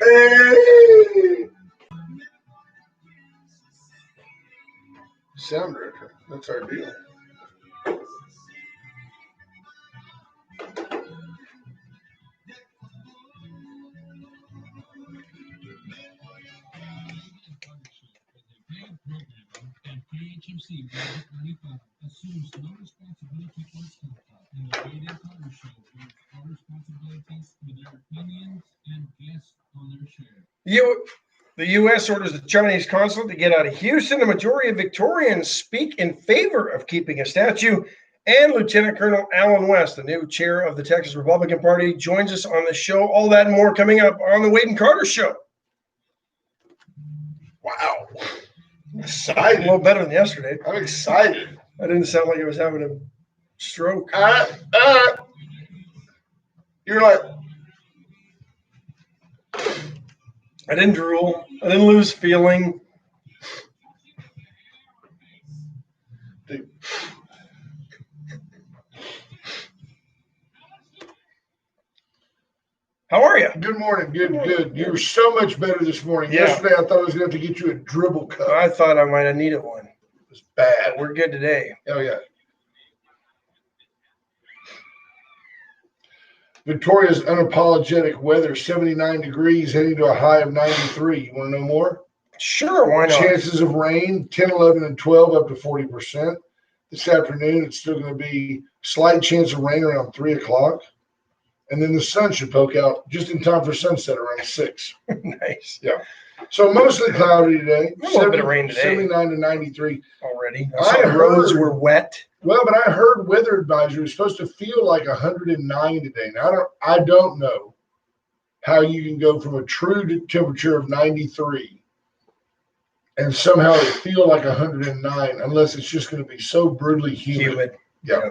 Hey! Sound director. That's our deal. KHMC Project 95 assumes no responsibility for its content, and the Wade and Carter Show bears all responsibilities for their opinions and guests on their share. The U.S. orders the Chinese consulate to get out of Houston. A majority of Victorians speak in favor of keeping a statue. And Lieutenant Colonel Alan West, the new chair of the Texas Republican Party, joins us on the show. All that and more coming up on the Wade and Carter Show. Wow. I'm A excited. little better than yesterday. I'm excited. I didn't sound like I was having a stroke. You're like, I didn't drool. I didn't lose feeling. dude. How are you? Good morning. Good. You were so much better this morning. Yeah. Yesterday, I thought I was going to have to get you a dribble cup. I thought I might have needed one. It was bad. But we're good today. Oh, yeah. Victoria's unapologetic weather, 79 degrees, heading to a high of 93. You want to know more? Sure, why not? Chances of rain, 10, 11, and 12, up to 40%. This afternoon, it's still going to be slight chance of rain around 3 o'clock. And then the sun should poke out just in time for sunset around 6. Nice. So mostly cloudy today. A little bit of rain today. 79 to 93. Already. I I saw the roads heard- were wet. Well, but I heard weather advisory is supposed to feel like 109 today. Now, I don't know how you can go from a true temperature of 93 and somehow it feel like 109 unless it's just going to be so brutally humid. Yeah.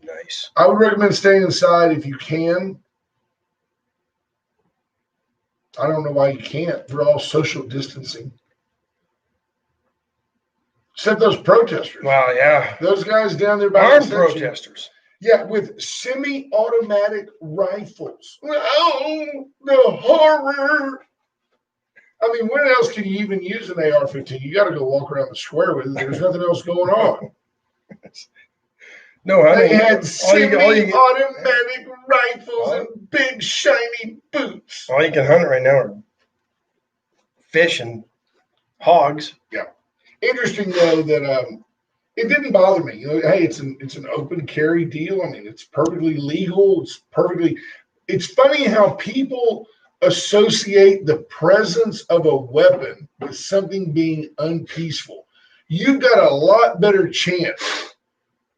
Nice. I would recommend staying inside if you can. I don't know why you can't. We're all social distancing. Except those protesters. Wow, yeah. Those guys down there by Armed the section. protesters. Yeah, with semi-automatic rifles. Oh, the horror. I mean, when else can you even use an AR-15? You got to go walk around the square with it. There's nothing else going on. No, I They mean, had all you semi-automatic rifles and big shiny boots. all you can hunt right now are fish and hogs. Interesting though that it didn't bother me. You know, hey, it's an open carry deal. I mean, it's perfectly legal. It's funny how people associate the presence of a weapon with something being unpeaceful. You've got a lot better chance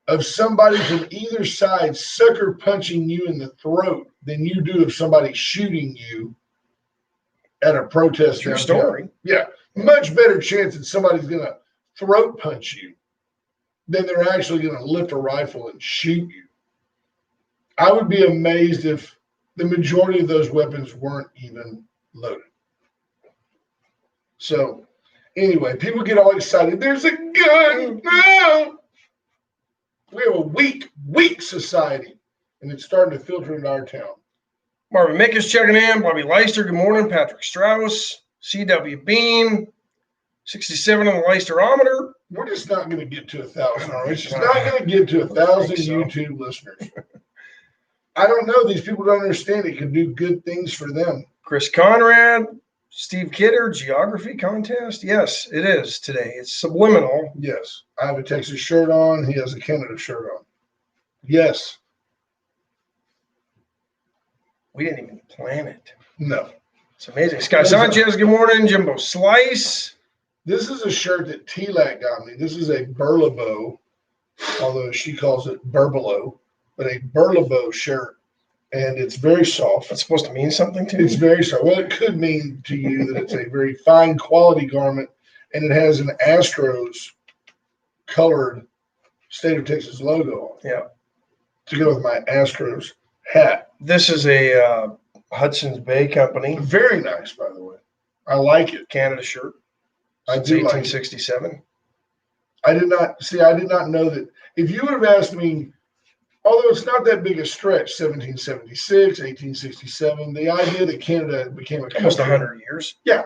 of somebody from either side sucker punching you in the throat than you do of somebody shooting you at a protest. True downtown. story. Yeah. Much better chance that somebody's going to throat punch you than they're actually going to lift a rifle and shoot you. I would be amazed if the majority of those weapons weren't even loaded. So, anyway, people get all excited. There's a gun. No! We have a weak society, and it's starting to filter into our town. Marvin Mick is checking in. Bobby Leister, good morning. Patrick Strauss. C.W. Bean. 67 on the Leisterometer. We're just not going to get to 1,000. It's just not going to get to 1,000 so. YouTube listeners. I don't know. These people don't understand it can do good things for them. Chris Conrad. Steve Kidder, geography contest. Yes, it is today. It's subliminal. Yes. I have a Texas shirt on. He has a Canada shirt on. Yes. We didn't even plan it. No. It's amazing. Scott Sanchez, good morning. Jimbo Slice. This is a shirt that T-Lac got me. This is a Burlebo, although she calls it Burbalo, but a Burlebo shirt. And it's very soft. That's supposed to mean something to It's you? very soft. Well, it could mean to you that it's a very fine quality garment, and it has an Astros colored State of Texas logo on it. Yeah. To go with my Astros hat. This is a Hudson's Bay company Very nice, by the way. I like it. Canada shirt. I Since do like it. 1867. I did not know that. If you would have asked me although it's not that big a stretch, 1776, 1867, the idea that Canada became a Almost country. 100 years. Yeah.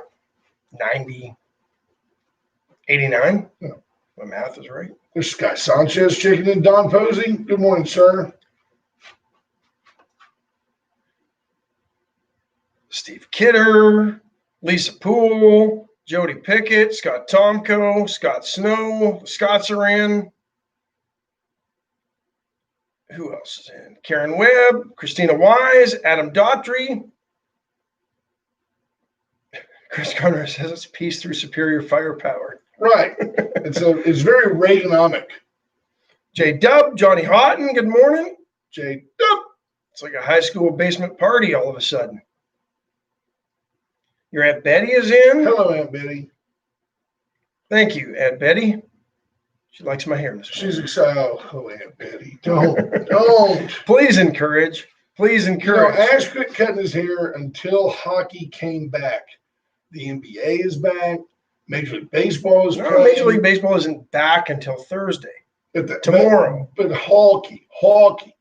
90, 89. Yeah. My math is right. There's Sky Sanchez checking in. Don Posey, good morning, sir. Steve Kidder, Lisa Poole, Jody Pickett, Scott Tomko, Scott Snow. The Scots are in. Who else is in? Karen Webb, Christina Wise, Adam Daughtry. Chris Garner says it's peace through superior firepower. Right. It's very Reaganomic. Jay Dub, Johnny Houghton, good morning. Jay, It's like a high school basement party all of a sudden. Your Aunt Betty is in. hello, Aunt Betty. Thank you, Aunt Betty. She likes my hair this morning. She's excited. Oh, Aunt Betty, don't. Please encourage. Please You know, encourage. Ash quit cutting his hair until hockey came back. The NBA is back. Major League Baseball is No, playing. Major League Baseball isn't back until Thursday. Tomorrow. But hockey.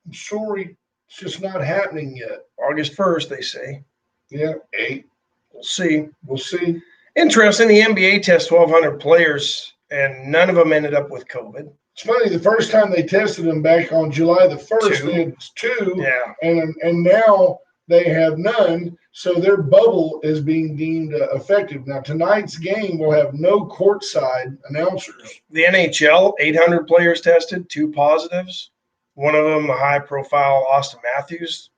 I'm sorry. It's just not happening yet. August 1st, they say. Yeah, 8. We'll see. We'll see. Interesting. The NBA tests 1,200 players, and none of them ended up with COVID. It's funny. The first time they tested them back on July the 1st, Two. they had 2, Yeah. and now they have none. So their bubble is being deemed effective. Now tonight's game will have no courtside announcers. The NHL, 800 players tested, 2 positives. One of them, the high-profile Austin Matthews,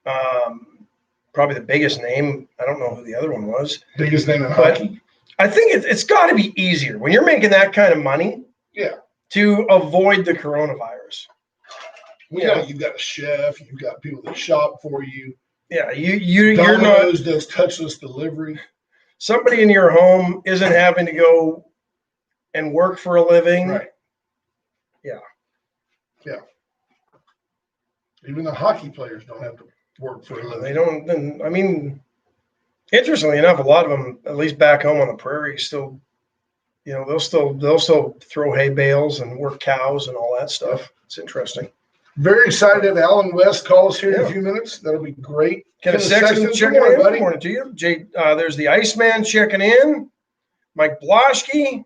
probably the biggest name. I don't know who the other one was. Biggest name in But- hockey. I think it's got to be easier when you're making that kind of money. Yeah. To avoid the coronavirus. You've got a chef. You've got people that shop for you. Yeah, you're not. Domino's does touchless delivery. Somebody in your home isn't having to go and work for a living. Right. Yeah. Even the hockey players don't have to work for a living. They don't. And I mean, interestingly enough, a lot of them, at least back home on the prairie, still, they'll still throw hay bales and work cows and all that stuff. It's interesting. Very excited to have Alan West call us here in Yeah. a few minutes. That'll be great. Ken Ken Sexton Sexton, checking good morning, in. buddy. Good morning to you. Jay, there's the Iceman checking in. Mike Bloschke.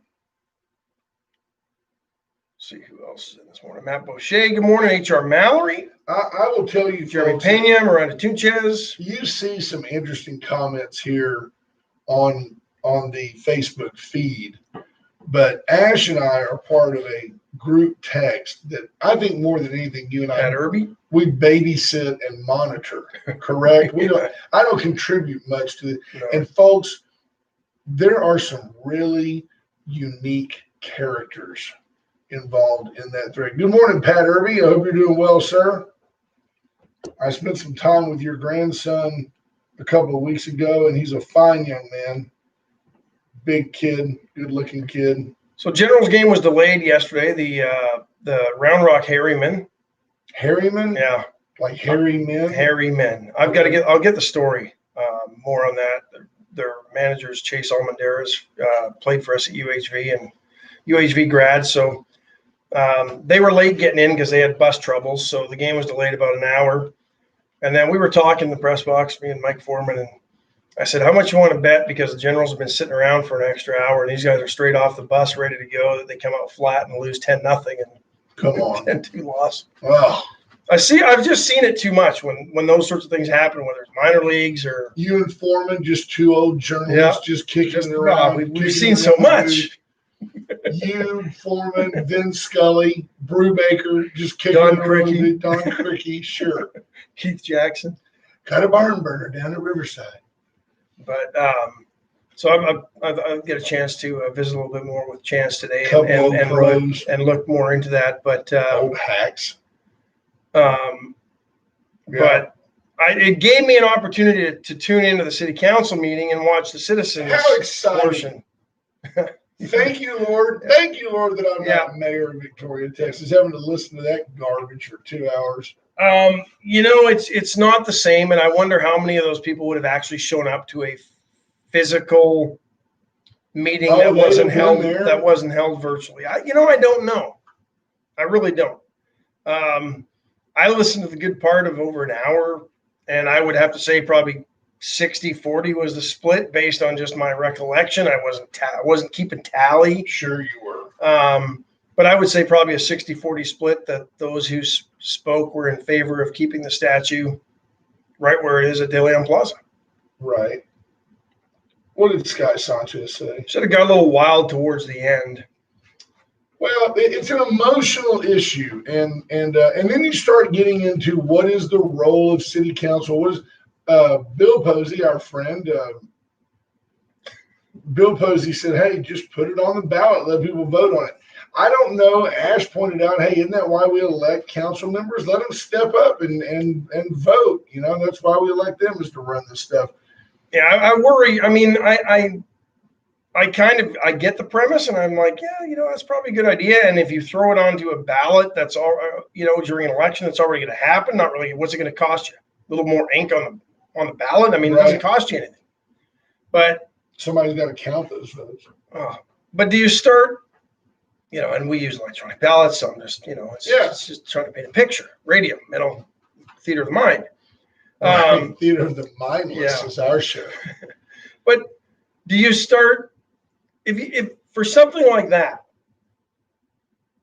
See who else is in this morning. Matt Boucher. Good morning. H.R. Mallory. I will tell you, Jeremy folks, Pena. Miranda Tunches. you see some interesting comments here on the Facebook feed, but Ash and I are part of a group text that I think more than anything, you and Pat I, Irby. we babysit and monitor. Correct? I don't contribute much to it. No. And folks, there are some really unique characters involved in that thread. Good morning, Pat Irby. I hope you're doing well, sir. I spent some time with your grandson a couple of weeks ago, and he's a fine young man. Big kid, good-looking kid. So General's game was delayed yesterday. The Round Rock Harrymen. Harryman? Yeah, Like Harry Men? Harrymen. I'll get the story more on that. Their managers, Chase Almendarez, played for us at UHV and UHV grad. So they were late getting in because they had bus troubles. So the game was delayed about an hour. And then we were talking in the press box, me and Mike Foreman, and I said, how much you want to bet? Because the Generals have been sitting around for an extra hour, and these guys are straight off the bus, ready to go, that they come out flat and lose 10-0 and Come on. 10-2 loss. Oh, I've just seen it too much when those sorts of things happen, whether it's minor leagues or you and Foreman, just two old journalists, just kicking it around. we've kicking seen it so around. much. You, Foreman, Vin Scully, Brubaker, just kicking Don it around. Crickey. Don Crickey, sure. Keith Jackson. Got a barn burner down at Riverside. But so I'll get a chance to visit a little bit more with Chance today Couple old pros, and look more into that. But old hacks. but it gave me an opportunity to tune into the city council meeting and watch the citizens How exciting. portion. Thank you, Lord. Thank you, Lord, that I'm Yeah. not mayor of Victoria, Texas, having to listen to that garbage for 2 hours. It's not the same, and I wonder how many of those people would have actually shown up to a physical meeting that they'd wasn't have been there. held virtually. I don't know. I really don't. I listened to the good part of over an hour, and I would have to say probably 60-40 was the split based on just my recollection. I wasn't keeping tally. Sure you were. But I would say probably a 60-40 split, that those who spoke were in favor of keeping the statue right where it is at De Leon Plaza. Right. What did Sky Sanchez say? Should have got a little wild towards the end. Well, it's an emotional issue, and then you start getting into what is the role of city council. What is Bill Posey, our friend? Bill Posey said, "Hey, just put it on the ballot, let people vote on it." I don't know. Ash pointed out, "Hey, isn't that why we elect council members? Let them step up and vote. You know, that's why we elect them, is to run this stuff." Yeah, I worry. I mean, I get the premise, and I'm like, yeah, that's probably a good idea. And if you throw it onto a ballot, that's all, during an election, that's already going to happen. Not really. What's it going to cost you? A little more ink on the ballot. I mean, It doesn't cost you anything. But somebody's got to count those votes. But do you start? And we use electronic ballots, so I'm just, it's just trying to paint a picture. Radio, metal, theater of the mind. Theater of the Mindless is our show. But do you start, if for something like that,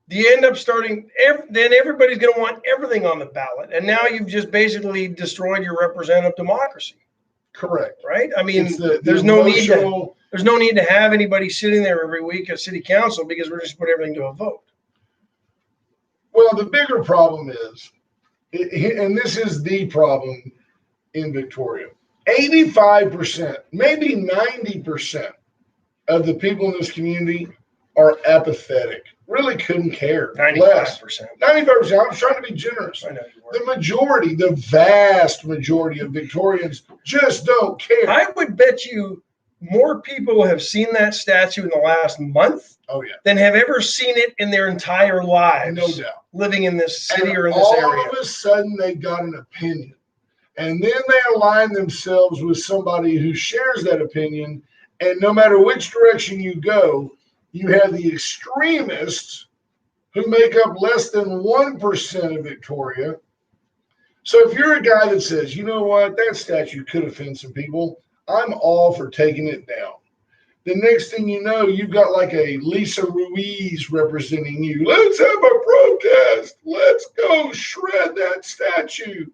do you end up starting, then everybody's going to want everything on the ballot. And now you've just basically destroyed your representative democracy. Correct. Right? I mean, there's no need to have anybody sitting there every week at city council, because we're just put everything to a vote. Well, the bigger problem is, and this is the problem in Victoria, 85%, maybe 90% of the people in this community are apathetic. Really couldn't care. 95%. 95%. I'm trying to be generous. I know you were. The vast majority of Victorians just don't care. I would bet you more people have seen that statue in the last month than have ever seen it in their entire lives. No doubt. Living in this city or in this all area. All of a sudden, they got an opinion. And then they align themselves with somebody who shares that opinion. And no matter which direction you go, you have the extremists who make up less than 1% of Victoria. So if you're a guy that says, you know what, that statue could offend some people, I'm all for taking it down. The next thing you know, you've got like a Lisa Ruiz representing you. Let's have a protest. Let's go shred that statue.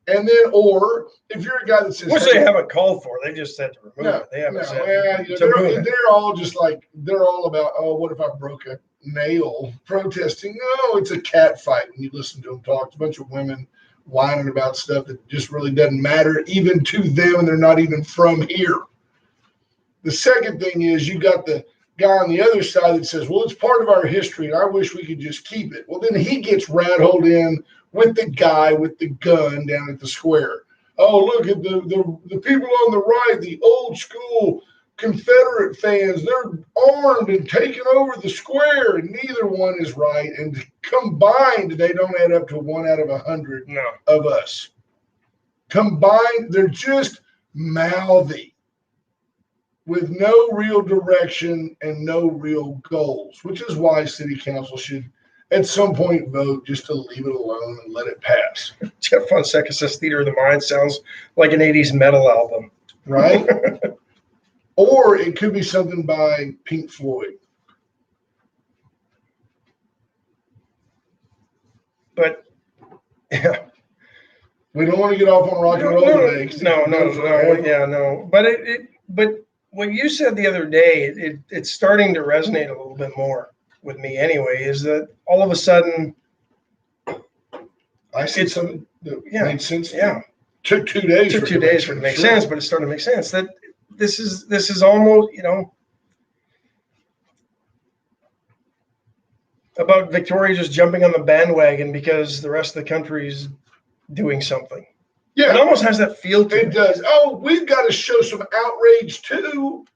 And then, or if you're a guy that says, which they haven't called for, they just said to remove it. They haven't said they're all just like, they're all about, oh, what if I broke a nail protesting? No, it's a cat fight when you listen to them talk. It's a bunch of women whining about stuff that just really doesn't matter even to them, and they're not even from here. The second thing is, you got the guy on the other side that says, well, it's part of our history and I wish we could just keep it. Well, then he gets rat-holed in with the guy with the gun down at the square. Oh, look at the people on the right, the old school Confederate fans. They're armed and taking over the square, and neither one is right. And combined, they don't add up to 1 out of 100 of us. Combined, they're just mouthy with no real direction and no real goals, which is why city council should at some point vote just to leave it alone and let it pass. Jeff Fonseca says Theater of the Mind sounds like an 80s metal album. Right? Or it could be something by Pink Floyd. But, yeah. We don't want to get off on rock and roll today. No. But what you said the other day, it's starting to resonate a little bit more with me anyway, is that all of a sudden I see something that made sense. Yeah. Took 2 days. Took 2 days for it to make sense, but it's starting to make sense. That this is almost, about Victoria just jumping on the bandwagon because the rest of the country is doing something. Yeah. It almost has that feel to it. It does. Oh, we've got to show some outrage too.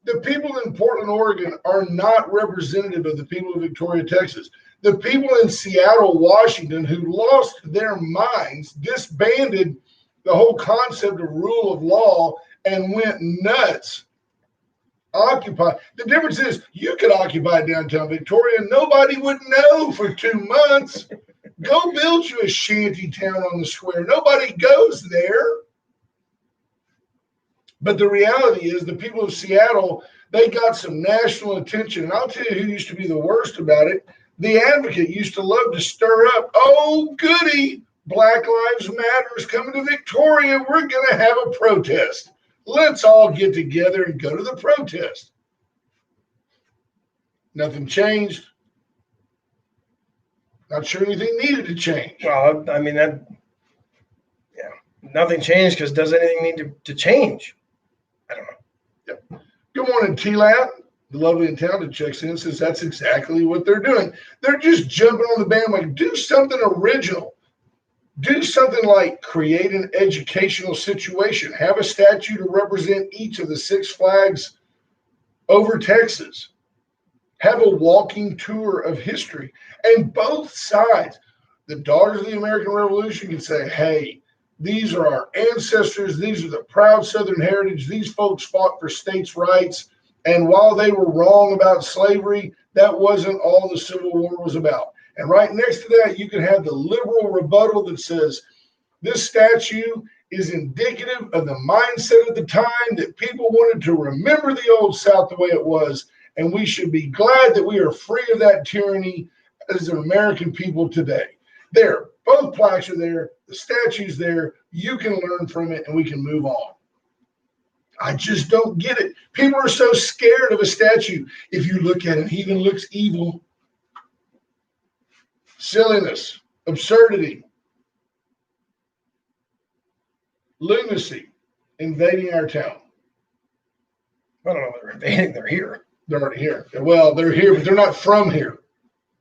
The people in Portland, Oregon are not representative of the people of Victoria, Texas. The people in Seattle, Washington, who lost their minds, disbanded the whole concept of rule of law and went nuts. Occupy. The difference is you could occupy downtown Victoria and nobody would know for 2 months. Go build you a shanty town on the square. Nobody goes there. But the reality is the people of Seattle, they got some national attention. And I'll tell you who used to be the worst about it. The Advocate used to love to stir up, oh, goody, Black Lives Matter is coming to Victoria. We're going to have a protest. Let's all get together and go to the protest. Nothing changed. Not sure anything needed to change. Well, I mean, nothing changed because does anything need to change? I don't know. Yep. Good morning, T-Lab. The lovely and talented checks in, says that's exactly what they're doing. They're just jumping on the bandwagon. Do something original. Do something like create an educational situation. Have a statue to represent each of the Six Flags over Texas. Have a walking tour of history. And both sides, the Daughters of the American Revolution can say, hey, these are our ancestors. These are the proud Southern heritage. These folks fought for states' rights. And while they were wrong about slavery, that wasn't all the Civil War was about. And right next to that, you can have the liberal rebuttal that says this statue is indicative of the mindset at the time that people wanted to remember the old South the way it was. And we should be glad that we are free of that tyranny as an American people today. There, both plaques are there. The statue's there. You can learn from it and we can move on. I just don't get it. People are so scared of a statue. If you look at it, he even looks evil. Silliness, absurdity, lunacy, invading our town. I don't know if they're invading. They're here. They're already here. Well, they're here, but they're not from here.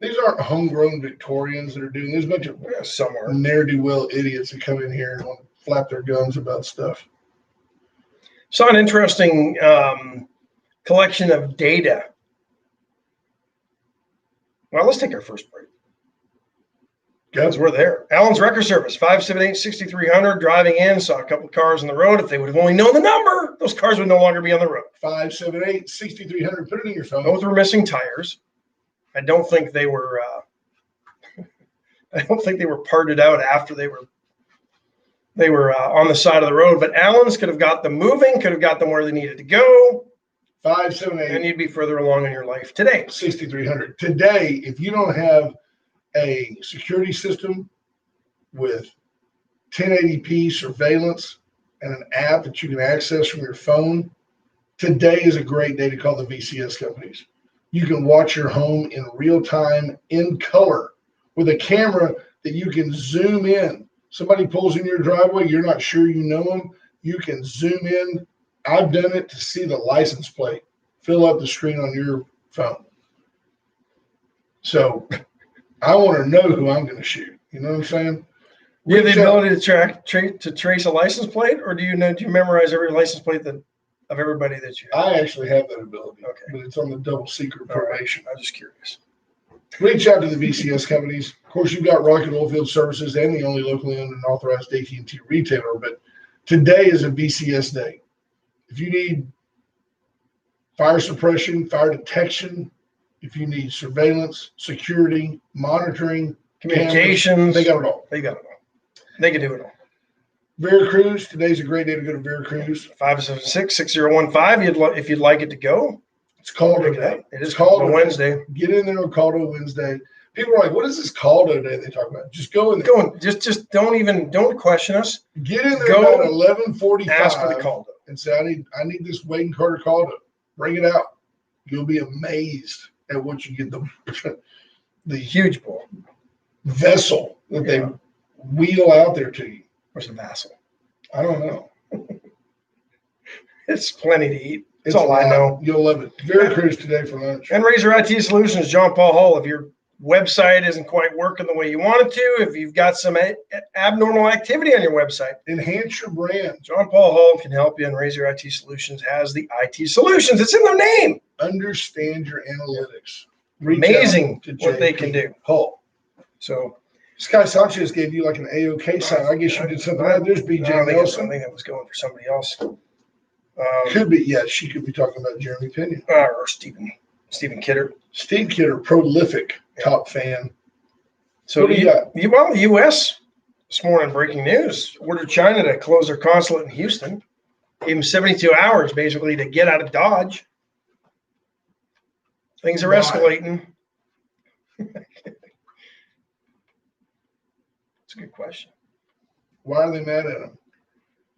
These aren't homegrown Victorians that are doing this. A bunch of Somewhere. ne'er-do-well idiots that come in here and want to flap their gums about stuff. Saw an interesting collection of data. Well, let's take our first break. Because we're there. Allen's Wrecker Service, 578-6300, driving in, saw a couple of cars on the road. If they would have only known the number, those cars would no longer be on the road. 578-6300, put it in your phone. Both were missing tires. I don't think they were parted out after they were on the side of the road, but Allen's could have got them moving, could have got them where they needed to go. 578. And you'd be further along in your life today. 6300. Today, if you don't have a security system with 1080p surveillance and an app that you can access from your phone, today is a great day to call the VCS companies. You can watch your home in real time, in color, with a camera that you can zoom in. Somebody pulls in your driveway, you're not sure you know them, you can zoom in. I've done it to see the license plate fill up the screen on your phone. So I want to know who I'm going to shoot. You know what I'm saying? You have the ability to trace a license plate, or do you memorize every license plate of everybody that you have? I actually have that ability, Okay. but it's on the double secret probation. I'm just curious. Reach out to the VCS companies. Of course, you've got Rocket Oilfield Services and the only locally owned and authorized AT&T retailer, but today is a VCS day. If you need fire suppression, fire detection, if you need surveillance, security, monitoring, Communications. they got it all. They got it all. They can do it all. Veracruz, today's a great day to go to Veracruz. 576-6015. If you'd like it to go. It's called Pick a it day. up. It is called called a Wednesday. Get in there on Caldo Wednesday. People are like, what is this Caldo day they talk about? Just go in there. Go in. Just don't question us. Get in there Go about 11:45. Ask for the Caldo. And say, I need this Wade and Carter Caldo. Bring it out. You'll be amazed at what you get the Huge bowl. vessel that they wheel out there to you. Where's the vassal? I don't know. It's plenty to eat. That's It's all a I lot. know. You'll love it. Veracruz today for lunch. And Razor IT Solutions, John Paul Hall. If your website isn't quite working the way you want it to, if you've got some abnormal activity on your website, Enhance your brand. John Paul Hall can help you. And Razor IT Solutions has the IT solutions. It's in their name. Understand your analytics. Reach Amazing out to what they JP can do. Hull. So Sky Sanchez gave you like an A-OK sign. I guess you did something. There's I BJ think Nelson. that was going for somebody else. Could be, yeah, she could be talking about Jeremy Pena. Or Stephen Kidder. Steve Kidder, prolific top fan. So What do you got? Well, the U.S. this morning, breaking news, ordered China to close their consulate in Houston. Gave them 72 hours, basically, to get out of Dodge. Things are Why? escalating. It's a good question. Why are they mad at him?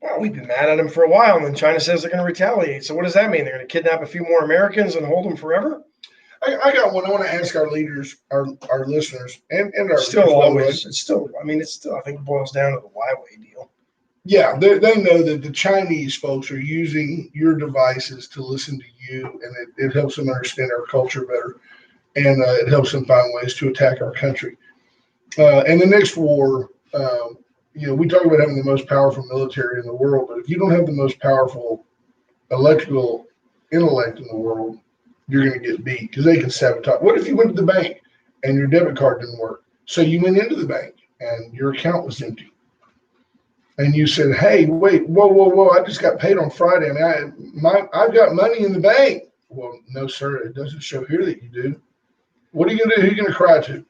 Well, we've been mad at them for a while, and then China says they're going to retaliate. So what does that mean? They're going to kidnap a few more Americans and hold them forever? I got one. I want to ask our leaders, our listeners, and our Still readers, by the way. always, it's still, I mean, it's still, I think it boils down to the Huawei deal. Yeah, they know that the Chinese folks are using your devices to listen to you, and it helps them understand our culture better, and it helps them find ways to attack our country. And the next war, we talk about having the most powerful military in the world, but if you don't have the most powerful electrical intellect in the world, you're going to get beat because they can sabotage. What if you went to the bank and your debit card didn't work? So you went into the bank and your account was empty. And you said, hey, wait, whoa, I just got paid on Friday. I mean, I've got money in the bank. Well, no, sir, it doesn't show here that you do. What are you going to do? Who are you going to cry to?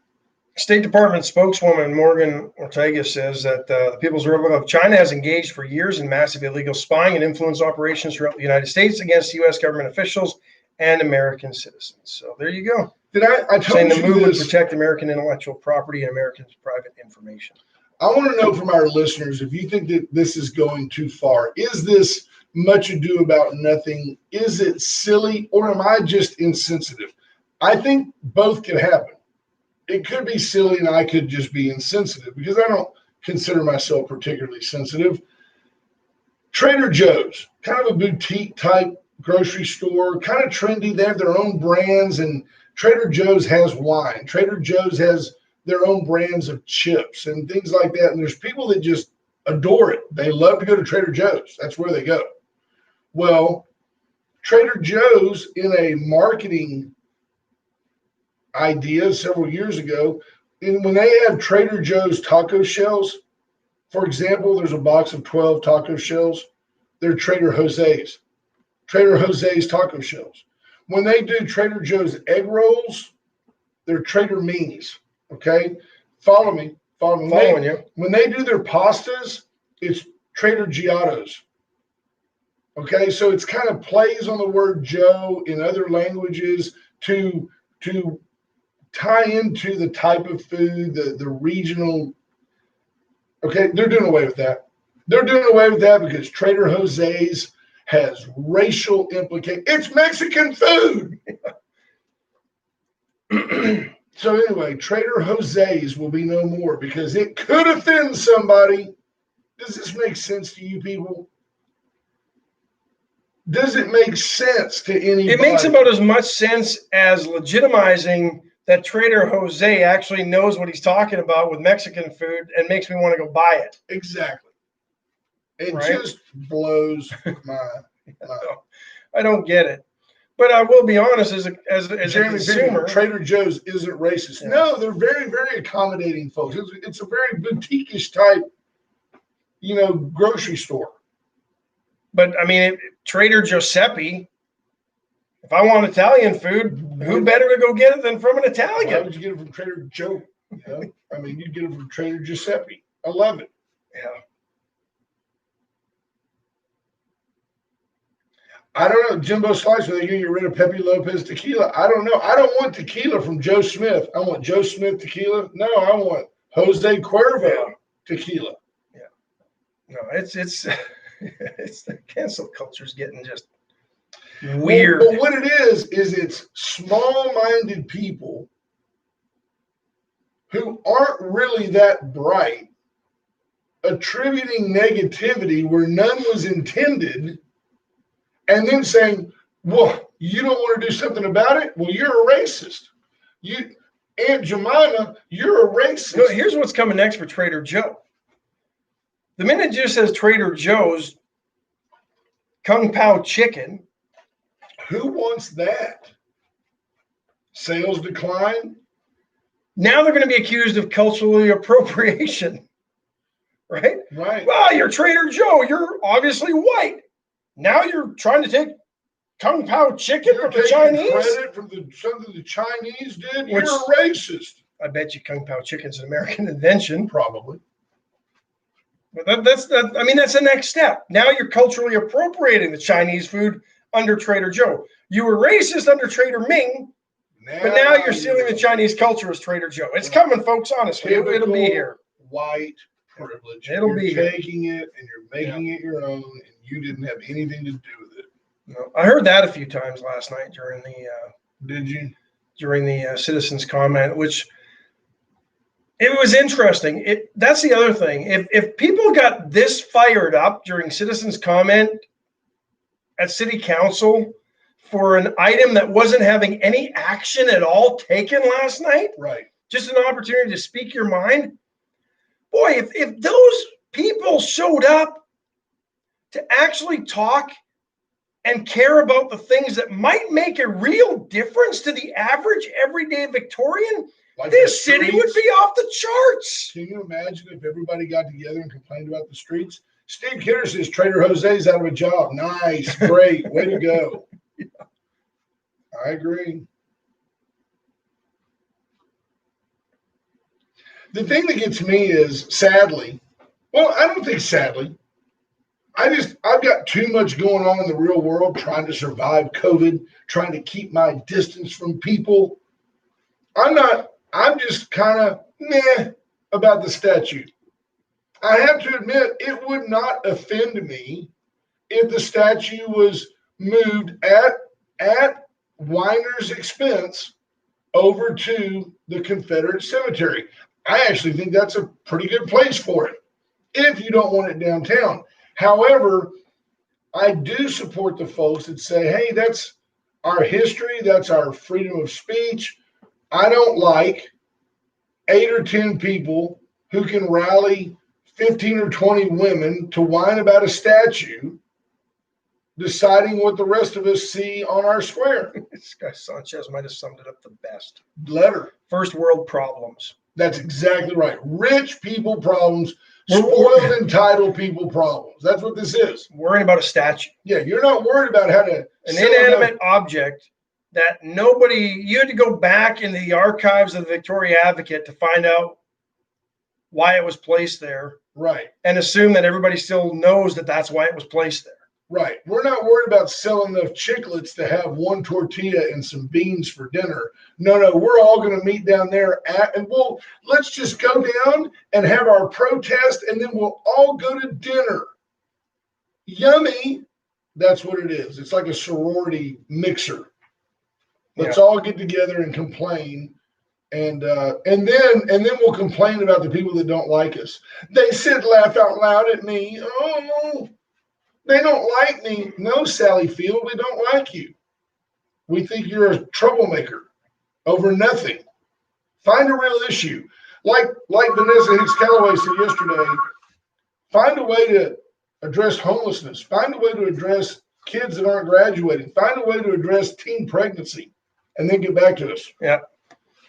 State Department spokeswoman Morgan Ortega says that the People's Republic of China has engaged for years in massive illegal spying and influence operations throughout the United States against U.S. government officials and American citizens. So there you go. Did I told saying the you move would this? protect American intellectual property and Americans' private information. I want to know from our listeners if you think that this is going too far. Is this much ado about nothing? Is it silly, or am I just insensitive? I think both could happen. It could be silly and I could just be insensitive because I don't consider myself particularly sensitive. Trader Joe's, kind of a boutique type grocery store, kind of trendy. They have their own brands, and Trader Joe's has wine. Trader Joe's has their own brands of chips and things like that. And there's people that just adore it. They love to go to Trader Joe's. That's where they go. Well, Trader Joe's, in a marketing idea several years ago, when they have Trader Joe's taco shells, for example, there's a box of 12 taco shells. They're Trader Jose's. Trader Jose's taco shells. When they do Trader Joe's egg rolls, they're Trader Me's. Okay? Follow me. Following you. When they do their pastas, it's Trader Giotto's. Okay? So it's kind of plays on the word Joe in other languages to tie into the type of food, the regional. Okay? They're doing away with that. They're doing away with that because Trader Jose's has racial implications. It's Mexican food. So anyway, Trader Jose's will be no more because it could offend somebody. Does this make sense to you people? Does it make sense to anybody? It makes about as much sense as legitimizing that Trader Jose actually knows what he's talking about with Mexican food and makes me want to go buy it. Exactly. It Right? just blows my mind. I don't get it. But I will be honest, as a Jeremy consumer, Trader Joe's isn't racist. Yeah. No, they're very, very accommodating folks. It's a very boutique-ish type, grocery store. but I mean, Trader Giuseppe, if I want Italian food, who better to go get it than from an Why Italian? would you get it from Trader Joe? I mean, you get it from Trader Giuseppe. I love it. Yeah. I don't know. Jimbo Slice, are they going to get rid of Pepe Lopez tequila? I don't know. I don't want tequila from Joe Smith. I want Joe Smith tequila. No, I want Jose Cuervo tequila. No, it's the cancel culture's getting just weird. But what it is it's small-minded people who aren't really that bright attributing negativity where none was intended and then saying, well, you don't want to do something about it? Well, you're a racist. Aunt Jemima, you're a racist. No, here's what's coming next for Trader Joe. The minute it just says Trader Joe's Kung Pao chicken, Who wants that? Sales decline? now they're going to be accused of culturally appropriation. Right? Right. Well, you're Trader Joe. You're obviously white. Now you're trying to take Kung Pao chicken You're from the taking Chinese? credit from something the Chinese did? Which- You're a racist. I bet you Kung Pao chicken's an American invention. Probably. But that's the next step. Now you're culturally appropriating the Chinese food under Trader Joe. You were racist under Trader Ming, but now you're stealing the Chinese culture as Trader Joe. It's coming, folks. Honestly, it'll be here. White privilege. It'll be here. You're taking it and you're making it your own, and you didn't have anything to do with it. No, I heard that a few times last night during the Did you? citizens' comment, which it was interesting. That's the other thing. If people got this fired up during citizens' comment at City Council for an item that wasn't having any action at all taken last night, Right. just an opportunity to speak your mind. Boy, if those people showed up to actually talk and care about the things that might make a real difference to the average everyday Victorian, Like this the city would streets. be off the charts. Can you imagine if everybody got together and complained about the streets? Steve Kidder says Trader Jose's out of a job. Nice, great, way to go. Yeah. I agree. The thing that gets me is, sadly, well, I don't think sadly, I've got too much going on in the real world trying to survive COVID, trying to keep my distance from people. I'm just kind of meh about the statute. I have to admit, it would not offend me if the statue was moved at Weiner's expense over to the Confederate Cemetery. I actually think that's a pretty good place for it if you don't want it downtown. However, I do support the folks that say, hey, that's our history, that's our freedom of speech. I don't like 8 or 10 people who can rally 15 or 20 women to whine about a statue, deciding what the rest of us see on our square. This guy Sanchez might have summed it up the best. Letter. First world problems. That's exactly right. Rich people problems, spoiled, entitled people problems. That's what this is. Worrying about a statue. Yeah, you're not worried about how to an inanimate object that you had to go back into the archives of the Victoria Advocate to find out why it was placed there. Right. And assume that everybody still knows that that's why it was placed there. Right. We're not worried about selling enough chiclets to have one tortilla and some beans for dinner. No, we're all going to meet down there and let's just go down and have our protest and then we'll all go to dinner. Yummy. That's what it is. It's like a sorority mixer. Let's all get together and complain. And then we'll complain about the people that don't like us. They said laugh out loud at me. Oh, they don't like me. No, Sally Field, we don't like you. We think you're a troublemaker over nothing. Find a real issue. Like Vanessa Hicks Calloway said yesterday, find a way to address homelessness. Find a way to address kids that aren't graduating. Find a way to address teen pregnancy, and then get back to us. Yeah.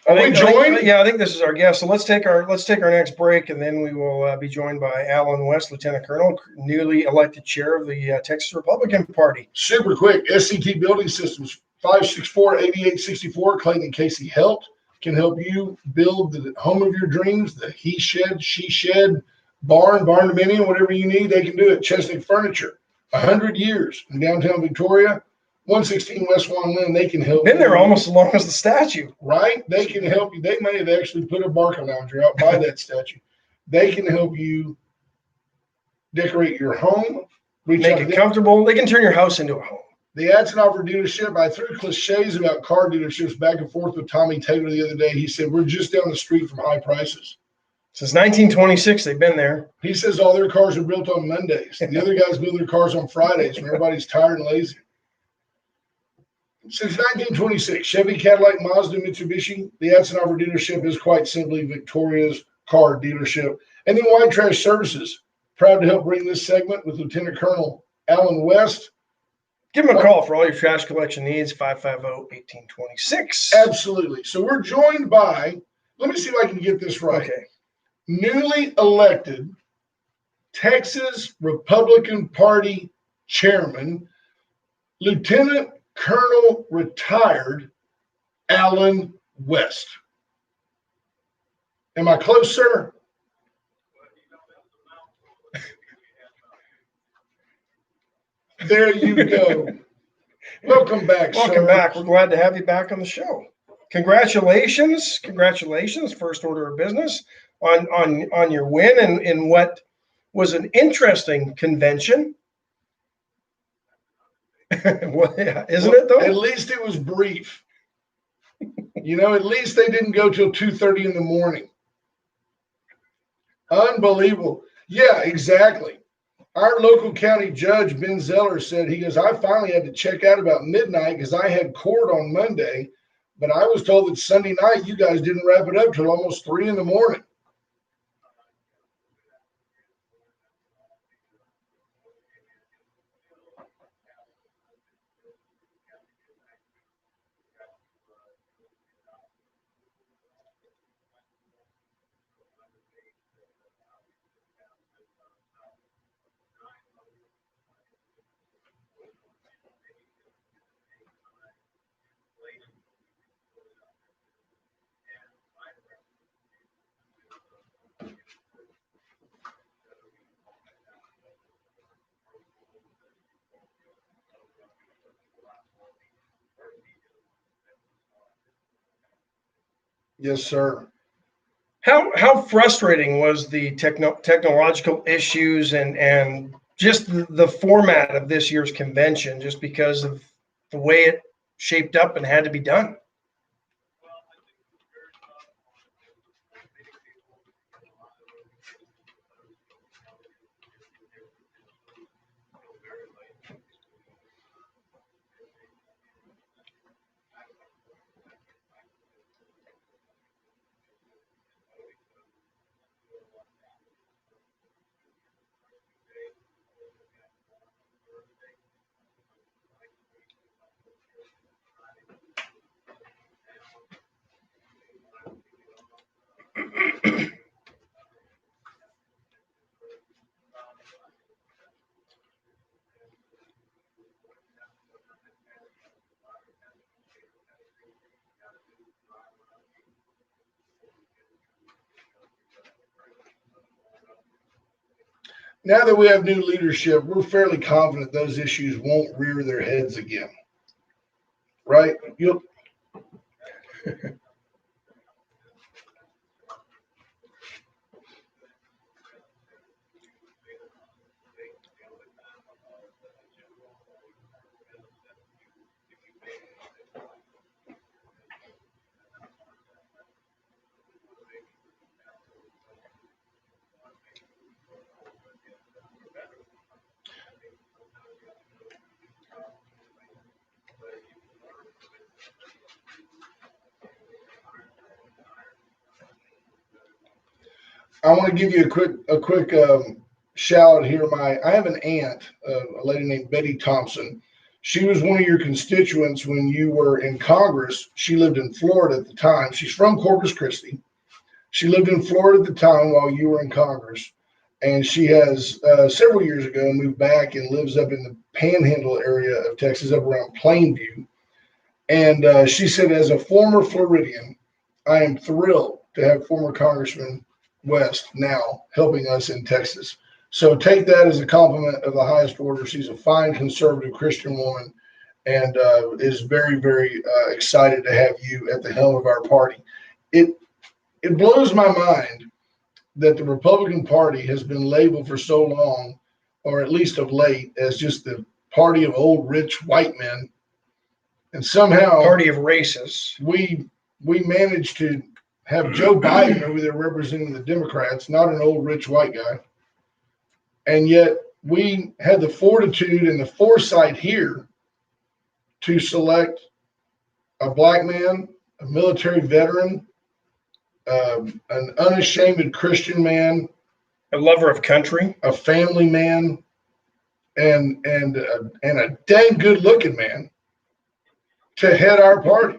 Are we joined? I think this is our guest. So let's take our next break, and then we will be joined by Alan West, Lieutenant Colonel, newly elected chair of the Texas Republican Party. Super quick. SCT Building Systems, 564-8864. Clayton and Casey can help you build the home of your dreams, the he shed, she shed, barn dominium, whatever you need. They can do it. Chesnick Furniture, 100 years in downtown Victoria. 116 West Swan Lynn, they can help. Been there almost as long as the statue. Right? They can help you. They may have actually put a Barca lounger out by that statue. They can help you decorate your home. Make it comfortable. They can turn your house into a home. The Adson dealership, I threw cliches about car dealerships back and forth with Tommy Taylor the other day. He said, we're just down the street from high prices. Since 1926, they've been there. He says all their cars are built on Mondays. The other guys build their cars on Fridays when everybody's tired and lazy. Since 1926, Chevy, Cadillac, Mazda, Mitsubishi, the Adson dealership is quite simply Victoria's car dealership. And then White Trash Services, proud to help bring this segment with Lieutenant Colonel Alan West. Give him a call for all your trash collection needs, 550-1826. Absolutely. So we're joined by, let me see if I can get this right. Okay. Newly elected Texas Republican Party chairman, Lieutenant Colonel retired Alan West. Am I close, sir? There you go. Welcome back, sir. Welcome back. We're glad to have you back on the show. Congratulations. Congratulations. First order of business on your win in what was an interesting convention. Well, yeah, isn't it though? At least it was brief. At least they didn't go till 2:30 in the morning. Unbelievable. Yeah, exactly. Our local county judge, Ben Zeller, said, he goes, I finally had to check out about midnight because I had court on Monday, but I was told that Sunday night you guys didn't wrap it up till almost 3 in the morning. Yes, sir. How frustrating was the technological issues and just the format of this year's convention, just because of the way it shaped up and had to be done? Now that we have new leadership, we're fairly confident those issues won't rear their heads again. Right? I want to give you a quick shout out here. I have an aunt, a lady named Betty Thompson. She was one of your constituents when you were in Congress. She lived in Florida at the time. She's from Corpus Christi. She lived in Florida at the time while you were in Congress, and she has several years ago moved back and lives up in the Panhandle area of Texas, up around Plainview. And she said, as a former Floridian, I am thrilled to have former Congressman West now helping us in Texas. So take that as a compliment of the highest order. She's a fine conservative Christian woman and is very, very excited to have you at the helm of our party. It blows my mind that the Republican Party has been labeled for so long, or at least of late, as just the party of old rich white men. And somehow Party of racists. we managed to have Joe Biden over there representing the Democrats, not an old rich white guy. And yet we had the fortitude and the foresight here to select a black man, a military veteran, an unashamed Christian man, A lover of country. a family man, and a dang good looking man to head our party.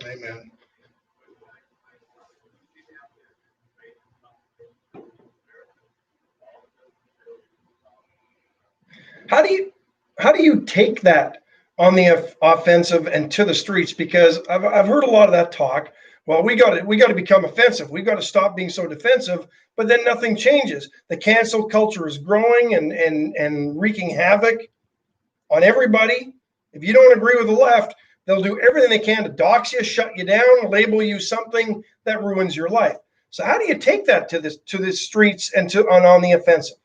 Amen. How do you take that on the offensive and to the streets? Because I've heard a lot of that talk. Well, we got to become offensive. We got to stop being so defensive. But then nothing changes. The cancel culture is growing and wreaking havoc on everybody. If you don't agree with the left, they'll do everything they can to dox you, shut you down, label you something that ruins your life. So how do you take that to the streets and on the offensive?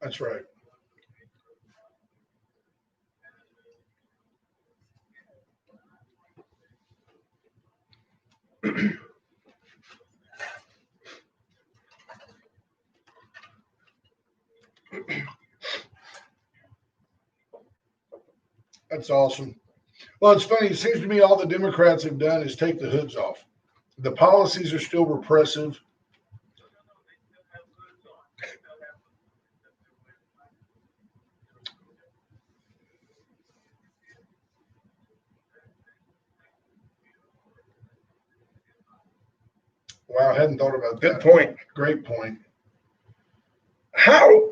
That's right. That's awesome. Well, it's funny. It seems to me all the Democrats have done is take the hoods off. The policies are still repressive. Wow, I hadn't thought about Good that. point. Great point. How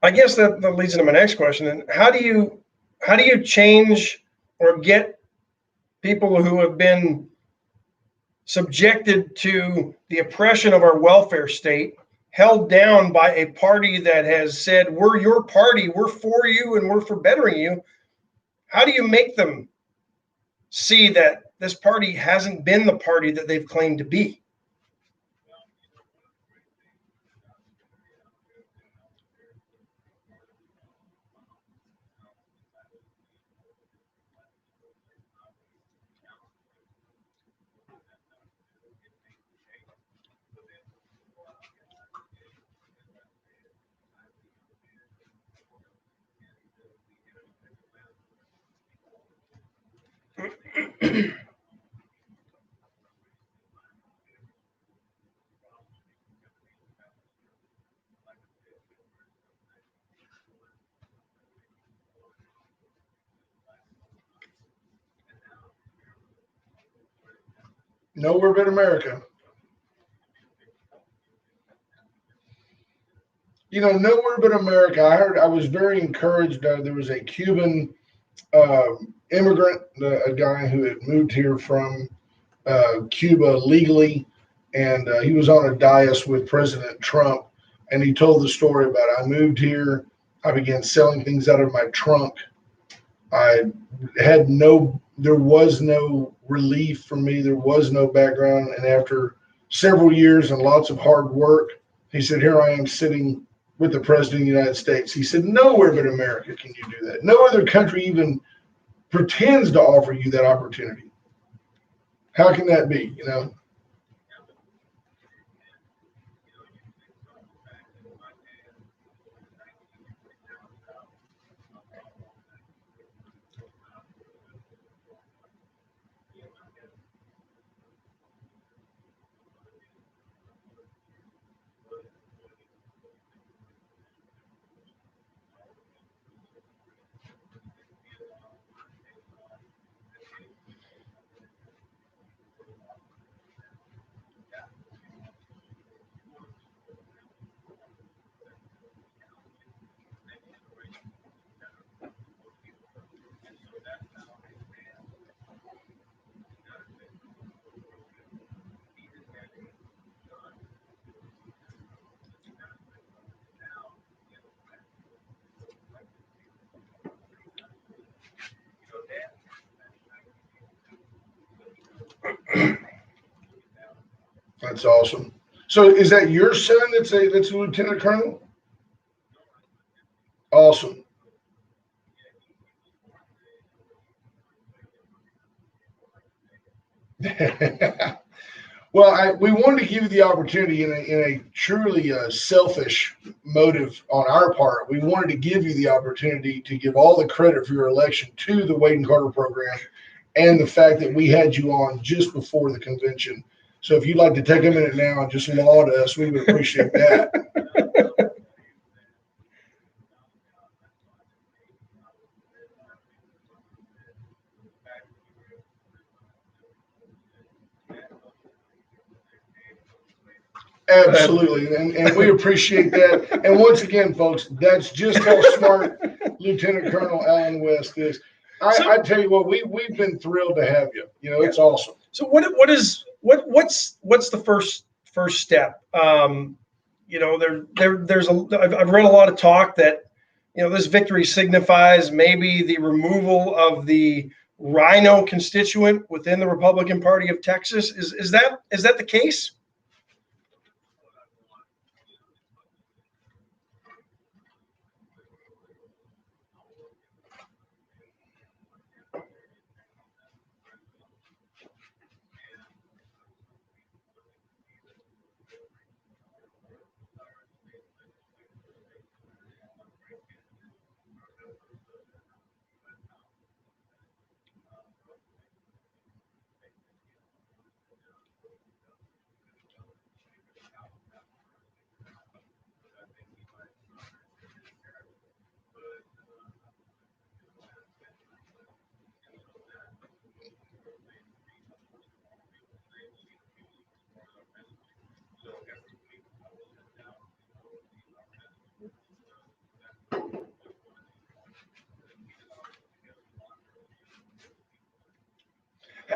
I guess that leads into my next question. And how do you change or get people who have been subjected to the oppression of our welfare state, held down by a party that has said, we're your party, we're for you, and we're for bettering you? How do you make them see that this party hasn't been the party that they've claimed to be? Nowhere but America. Nowhere but America. I was very encouraged. There was a Cuban immigrant, a guy who had moved here from Cuba legally, and he was on a dais with President Trump, and he told the story about I moved here, I began selling things out of my trunk. I there was no relief for me, there was no background, and after several years and lots of hard work, he said, here I am sitting with the President of the United States. He said, nowhere but America can you do that. No other country even pretends to offer you that opportunity. How can that be? That's awesome. So is that your son that's a lieutenant colonel? Awesome. Well, we wanted to give you the opportunity in a truly selfish motive on our part. We wanted to give you the opportunity to give all the credit for your election to the Wade and Carter program and the fact that we had you on just before the convention. So if you'd like to take a minute now and just laud us, we would appreciate that. Absolutely, and we appreciate that. And once again, folks, that's just how smart Lieutenant Colonel Allen West is. I tell you what, we've been thrilled to have you. You know, it's awesome. So what's the first step? You know, I've read a lot of talk that, you know, this victory signifies maybe the removal of the Rhino constituent within the Republican Party of Texas. Is that the case?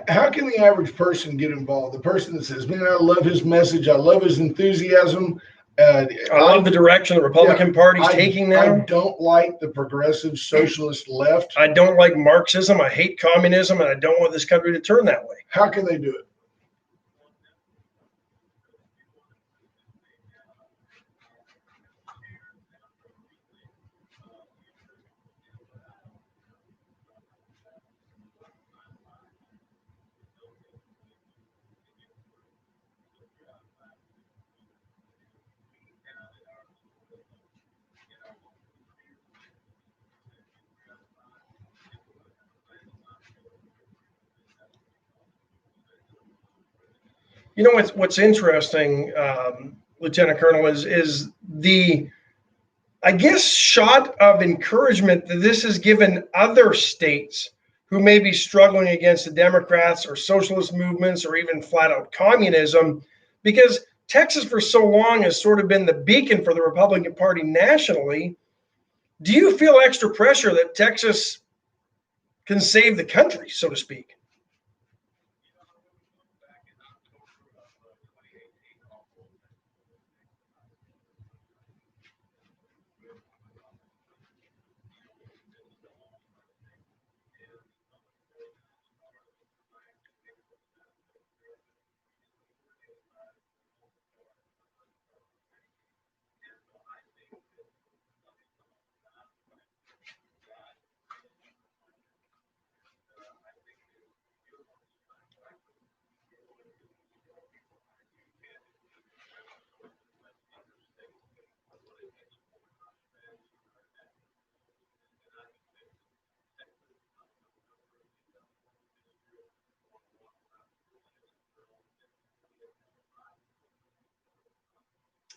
How can the average person get involved? The person that says, "Man, I love his message. I love his enthusiasm. I love the direction the Republican Party's taking now. I don't like the progressive socialist left. I don't like Marxism. I hate communism, and I don't want this country to turn that way." How can they do it? You know what's interesting, Lieutenant Colonel, is the, I guess, shot of encouragement that this has given other states who may be struggling against the Democrats or socialist movements or even flat out communism, because Texas for so long has sort of been the beacon for the Republican Party nationally. Do you feel extra pressure that Texas can save the country, so to speak?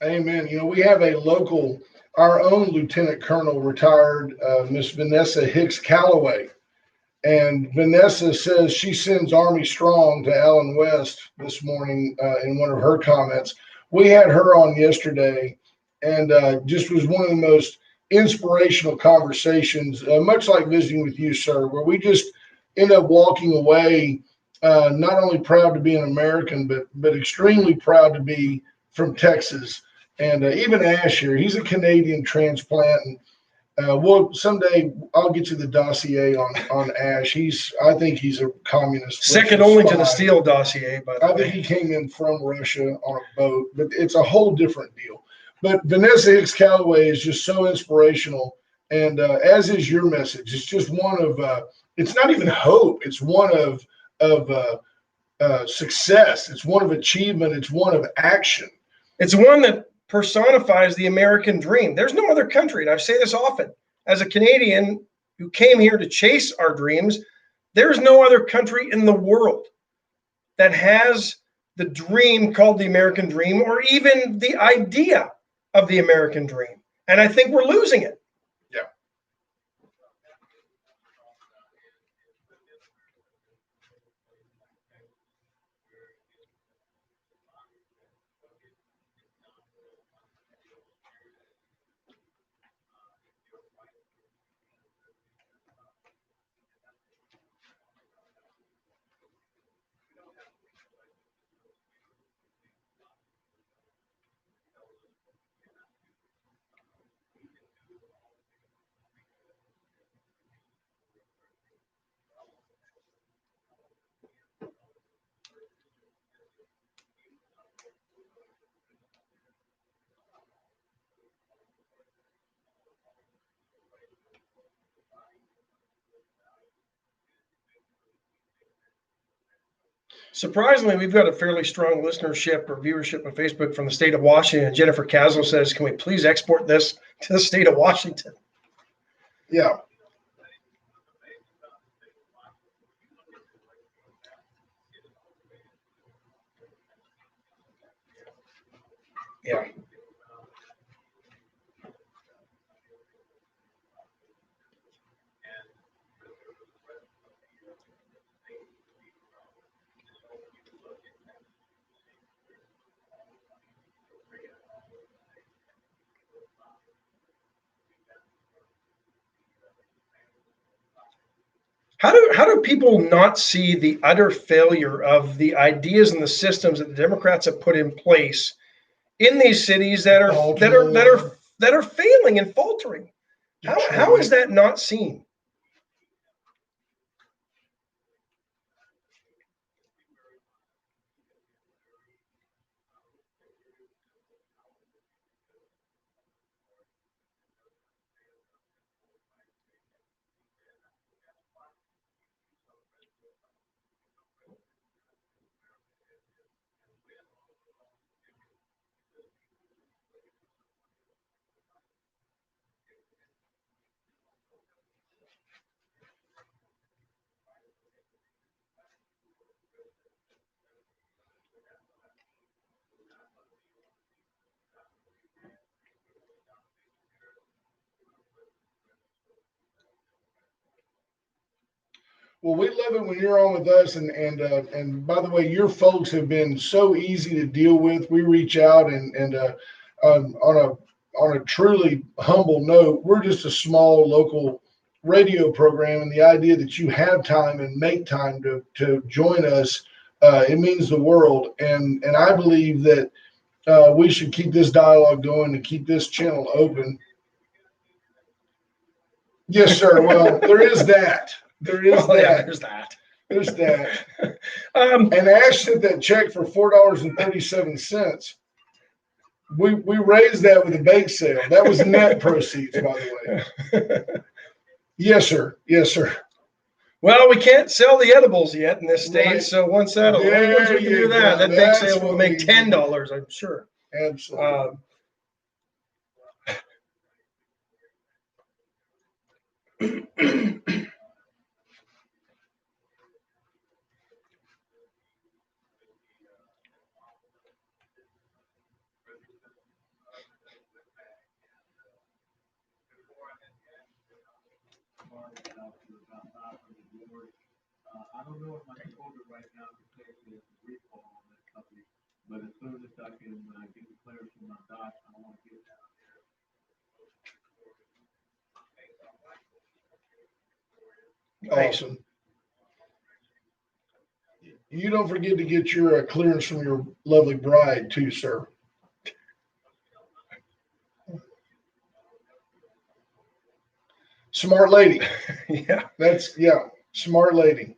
Amen. You know, we have a local, our own Lieutenant Colonel retired, Miss Vanessa Hicks Calloway. And Vanessa says she sends Army Strong to Allen West this morning in one of her comments. We had her on yesterday, and just was one of the most inspirational conversations, much like visiting with you, sir, where we just end up walking away not only proud to be an American, but extremely proud to be from Texas. And even Ash here, he's a Canadian transplant. And well, someday I'll get you the dossier on Ash. I think he's a communist. Second Russian only to the spy. Steele dossier, by the I think way. he came in from Russia on a boat, but it's a whole different deal. But Vanessa Hicks Callaway is just so inspirational, and as is your message. It's just one of. It's not even hope. It's one of success. It's one of achievement. It's one of action. It's one that personifies the American dream. There's no other country, and I say this often, as a Canadian who came here to chase our dreams, there's no other country in the world that has the dream called the American dream, or even the idea of the American dream. And I think we're losing it. Yeah. Surprisingly, we've got a fairly strong listenership or viewership on Facebook from the state of Washington. Jennifer Caslow says, can we please export this to the state of Washington? Yeah. Yeah. How do people not see the utter failure of the ideas and the systems that the Democrats have put in place in these cities that are failing and faltering? How is that not seen? Well, we love it when you're on with us, and by the way, your folks have been so easy to deal with. We reach out and on a truly humble note, we're just a small local radio program, and the idea that you have time and make time to join us, it means the world. And I believe that we should keep this dialogue going and keep this channel open. Yes, sir. Well, there is that. There is that. Yeah, there's that. There's that. And Ash sent that check for $4.37. We raised that with a bake sale. That was net proceeds, by the way. Yes, sir. Yes, sir. Well, we can't sell the edibles yet in this state, Right. so once we can do that, that bake sale will make $10, I'm sure. Absolutely. I don't know if my folder right now can take the recall on that company, but as soon as I can get the clearance from my doc, I want to get that out Nice. Awesome. You don't forget to get your clearance from your lovely bride, too, sir. Smart lady. Yeah. Smart lady.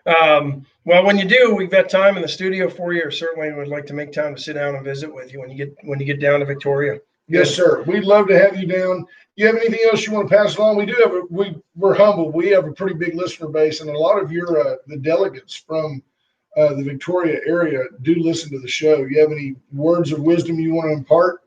Well, when you do, we've got time in the studio for you. Certainly would like to make time to sit down and visit with you when you get down to Victoria. Yes, sir. We'd love to have you down. You have anything else you want to pass along? We do have we're humble. We have a pretty big listener base, and a lot of your the delegates from the Victoria area do listen to the show. You have any words of wisdom you want to impart?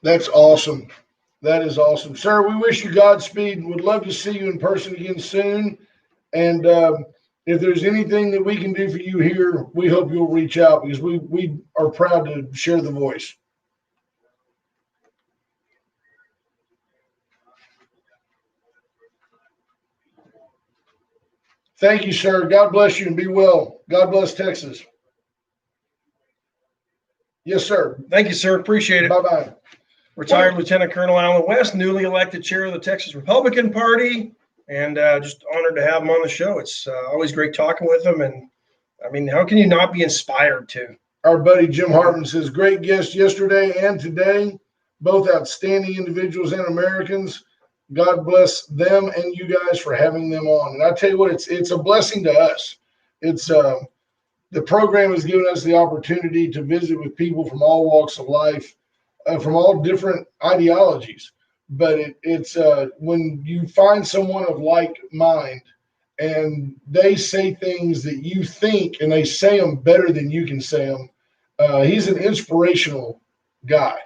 That's awesome. That is awesome. Sir, we wish you Godspeed. Would love to see you in person again soon. And if there's anything that we can do for you here, we hope you'll reach out because we are proud to share the voice. Thank you, sir. God bless you and be well. God bless Texas. Yes, sir. Thank you, sir. Appreciate it. Bye-bye. Retired Lieutenant Colonel Alan West, newly elected chair of the Texas Republican Party, and just honored to have him on the show. It's always great talking with him. And I mean, how can you not be inspired to? Our buddy Jim Hartman says, great guest yesterday and today, both outstanding individuals and Americans. God bless them and you guys for having them on. And I tell you what, it's a blessing to us. It's the program has given us the opportunity to visit with people from all walks of life, from all different ideologies. But it's when you find someone of like mind and they say things that you think and they say them better than you can say them. He's an inspirational guy.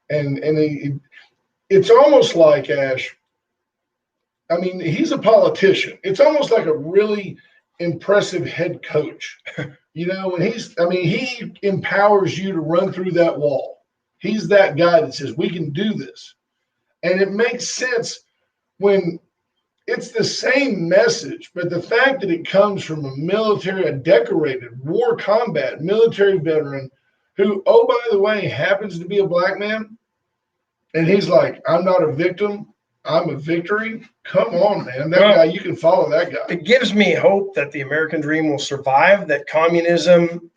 And it's almost like, Ash, I mean, he's a politician. It's almost like a really impressive head coach. You know, when he empowers you to run through that wall. He's that guy that says, we can do this. And it makes sense when it's the same message, but the fact that it comes from a decorated war combat military veteran who, oh, by the way, happens to be a black man. And he's like, I'm not a victim. I'm a victory. Come on, man. That guy, you can follow that guy. It gives me hope that the American dream will survive, that communism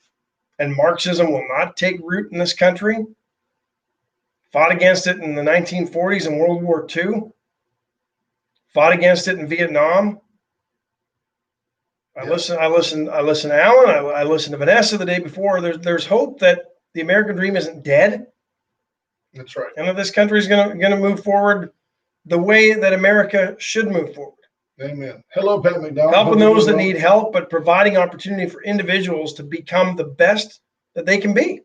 and Marxism will not take root in this country. Fought against it in the 1940s and World War II. Fought against it in Vietnam. I listen to Alan. I listened to Vanessa the day before. There's hope that the American dream isn't dead. That's right. And that this country is going to move forward the way that America should move forward. Amen. Hello, Pat McDonald. Helping those that need help, but providing opportunity for individuals to become the best that they can be.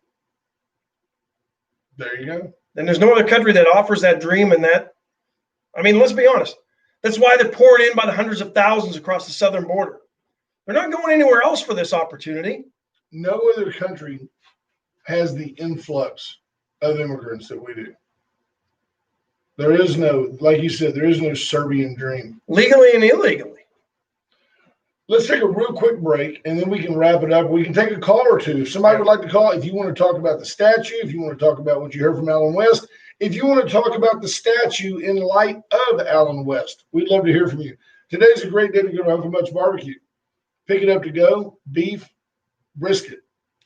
There you go. And there's no other country that offers that dream and that. I mean, let's be honest. That's why they're pouring in by the hundreds of thousands across the southern border. They're not going anywhere else for this opportunity. No other country has the influx of immigrants that we do. There is no, like you said, there is no Serbian dream. Legally and illegally. Let's take a real quick break, and then we can wrap it up. We can take a call or two. If somebody would like to call, if you want to talk about the statue, if you want to talk about what you heard from Alan West, if you want to talk about the statue in light of Alan West, we'd love to hear from you. Today's a great day to go to Uncle Mutt's Barbecue. Pick it up to go, beef, brisket,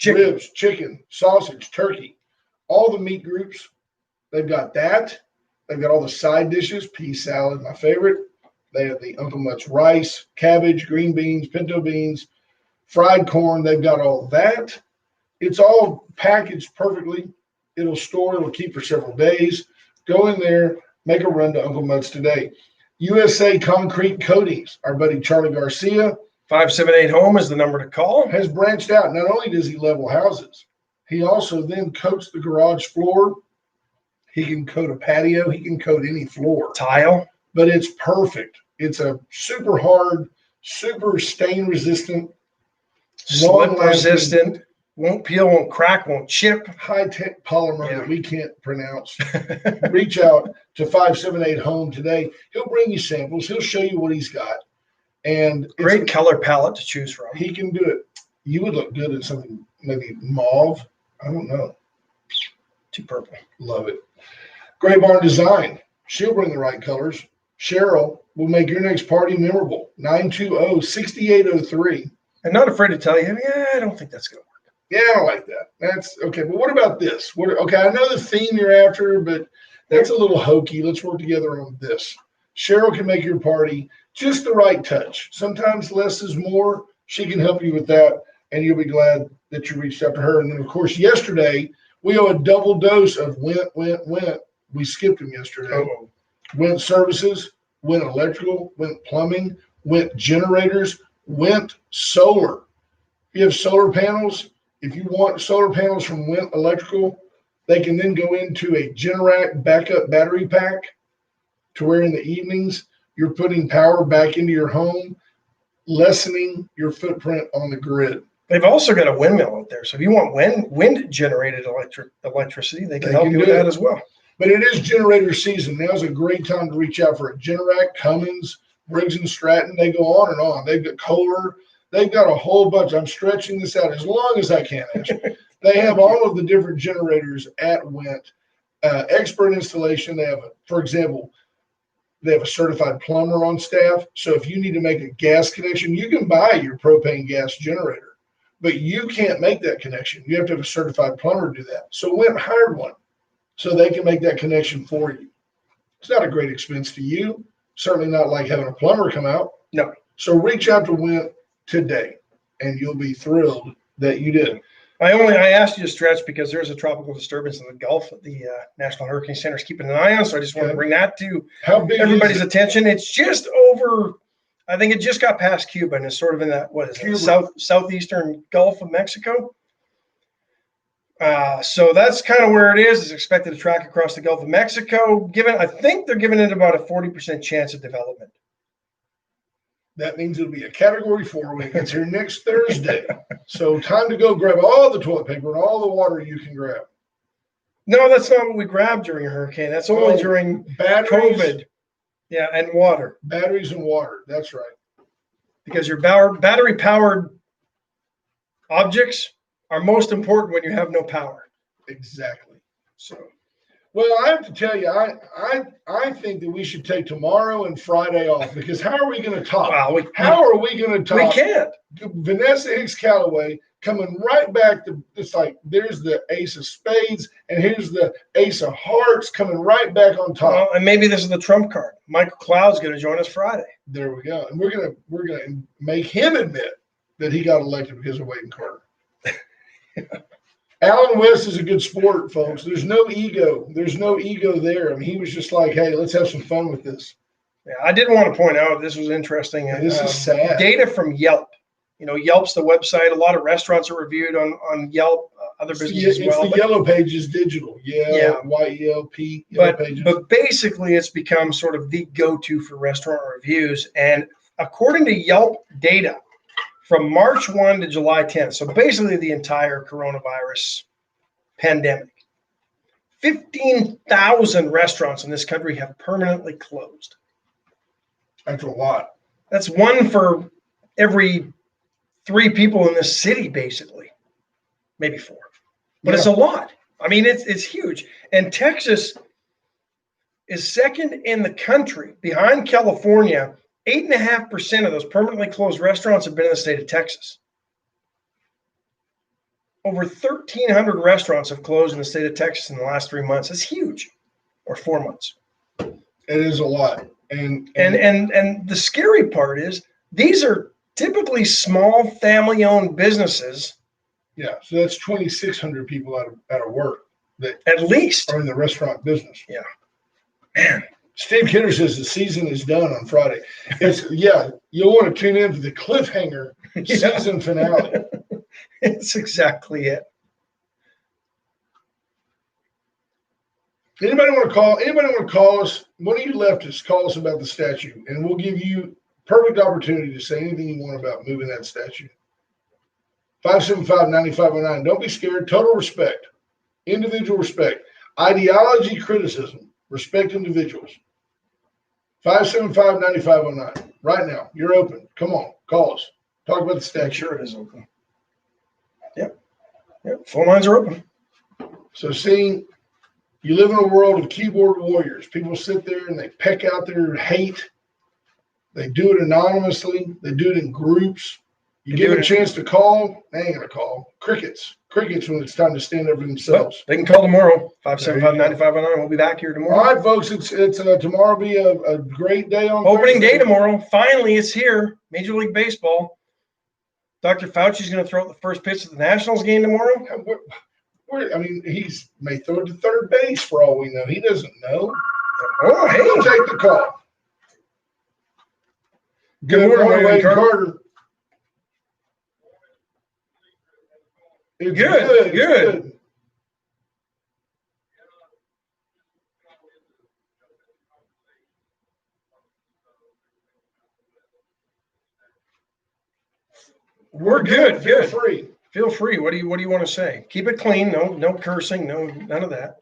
ribs, chicken, sausage, turkey, all the meat groups. They've got that. They've got all the side dishes, pea salad, my favorite. They have the Uncle Mutt's rice, cabbage, green beans, pinto beans, fried corn. They've got all that. It's all packaged perfectly. It'll store. It'll keep for several days. Go in there. Make a run to Uncle Mutt's today. USA Concrete Coatings, our buddy Charlie Garcia. 578 home is the number to call. Has branched out. Not only does he level houses, he also then coats the garage floor. He can coat a patio. He can coat any floor. Tile. But it's perfect. It's a super hard, super stain resistant, slip resistant, Won't peel, won't crack, won't chip. High-tech polymer Yeah. that we can't pronounce. Reach out to 578 Home today. He'll bring you samples. He'll show you what he's got. And it's- Great color palette to choose from. he can do it. You would look good at something maybe mauve. I don't know. Too purple. Love it. Gray Barn Design. She'll bring the right colors. Cheryl will make your next party memorable. 920-6803. And not afraid to tell you, yeah, I don't think that's going to work. Yeah, I don't like that. That's okay. But what about this? Okay, I know the theme you're after, but that's a little hokey. Let's work together on this. Cheryl can make your party just the right touch. Sometimes less is more. She can help you with that, and you'll be glad that you reached out to her. And then, of course, yesterday, we owe a double dose of Went. We skipped them yesterday. Oh, Went Services, Went Electrical, Went Plumbing, Went Generators, Went Solar. If you have solar panels, if you want solar panels from Went Electrical, they can then go into a Generac backup battery pack to where in the evenings you're putting power back into your home, lessening your footprint on the grid. they've also got a windmill out there. So if you want wind generated electricity, they can help you with do that it. as well. But it is generator season. Now's a great time to reach out for a Generac, Cummins, Briggs & Stratton. They go on and on. They've got Kohler. They've got a whole bunch. I'm stretching this out as long as I can, Ash. They have all of the different generators at Went. Expert installation. They have, for example, they have a certified plumber on staff. So if you need to make a gas connection, you can buy your propane gas generator, but you can't make that connection. You have to have a certified plumber do that. So Went hired one so they can make that connection for you. It's not a great expense to you. Certainly not like having a plumber come out. No. So reach out to Went today, and you'll be thrilled that you did. I asked you to stretch because there's a tropical disturbance in the Gulf that the National Hurricane Center is keeping an eye on. So I just wanted to bring that to How big everybody's is it? attention. It's just over, I think it just got past Cuba and it's sort of in that, what is Cuba. it, southeastern Gulf of Mexico. So that's kind of where it is. It's expected to track across the Gulf of Mexico. I think they're giving it about a 40% chance of development. That means it'll be a Category 4 when it gets here next Thursday. So time to go grab all the toilet paper and all the water you can grab. No, that's not what we grabbed during a hurricane. That's only Oh, during Batteries, COVID. Yeah, and water. batteries and water. That's right. Because your battery powered objects are most important when you have no power. Exactly. So Well, I have to tell you, I think that we should take tomorrow and Friday off because how are we going to talk? wow, How are we going to we talk? can't. Vanessa Hicks Calloway coming right back to, it's like there's the ace of spades and here's the ace of hearts coming right back on top. Well, and maybe this is the trump card. Michael Cloud's going to join us Friday. There we go. And we're gonna make him admit that he got elected because of Wade and Carter. Alan West is a good sport, folks. There's no ego. There's no ego there. I mean, he was just like, hey, let's have some fun with this. Yeah, I did want to point out this was interesting. And this is sad. Data from Yelp. You know, Yelp's the website. A lot of restaurants are reviewed on Yelp. Other businesses as well. It's the Yellow Pages digital. Yeah. YELP, Yellow Pages. But basically, it's become sort of the go-to for restaurant reviews. And according to Yelp data, from March 1 to July 10th, so basically the entire coronavirus pandemic, 15,000 restaurants in this country have permanently closed. That's a lot. That's one for every 3 people in this city, basically, maybe 4. But it's a lot. I mean, it's huge. And Texas is second in the country behind California. 8.5% of those permanently closed restaurants have been in the state of Texas. Over 1,300 restaurants have closed in the state of Texas in the last 3 months. That's huge, or 4 months. It is a lot. And the scary part is these are typically small family-owned businesses. yeah, so that's 2,600 people out of work that At least. are in the restaurant business. Yeah. Man. Steve Kidder says the season is done on Friday. You'll want to tune in for the cliffhanger season finale. It's exactly it. Anybody want to call us? One of you leftists, call us about the statue, and we'll give you perfect opportunity to say anything you want about moving that statue. 575-9509. Don't be scared. Total respect. Individual respect. Ideology criticism. Respect individuals. 575-9509. Right now. You're open. Come on. Call us. Talk about the Make statute. sure it is open. Yep. Phone lines are open. So seeing you live in a world of keyboard warriors. People sit there and they peck out their hate. They do it anonymously. They do it in groups. You give them a chance to call, they ain't gonna call. Crickets when it's time to stand up for themselves. They can call tomorrow. 575-9509. We'll be back here tomorrow. All right, folks. It's tomorrow. Be a great day on Opening Thursday. day tomorrow. Finally, it's here. Major League Baseball. Dr. Fauci's going to throw out the first pitch of the Nationals game tomorrow. I mean, he's may throw it to third base for all we know. He doesn't know. Oh, hey. He'll take the call. Good morning, Wayne Carter. It's Good. It's good. We're good. Feel Good. free. Feel free. What do you want to say? Keep it clean. No cursing. No, none of that.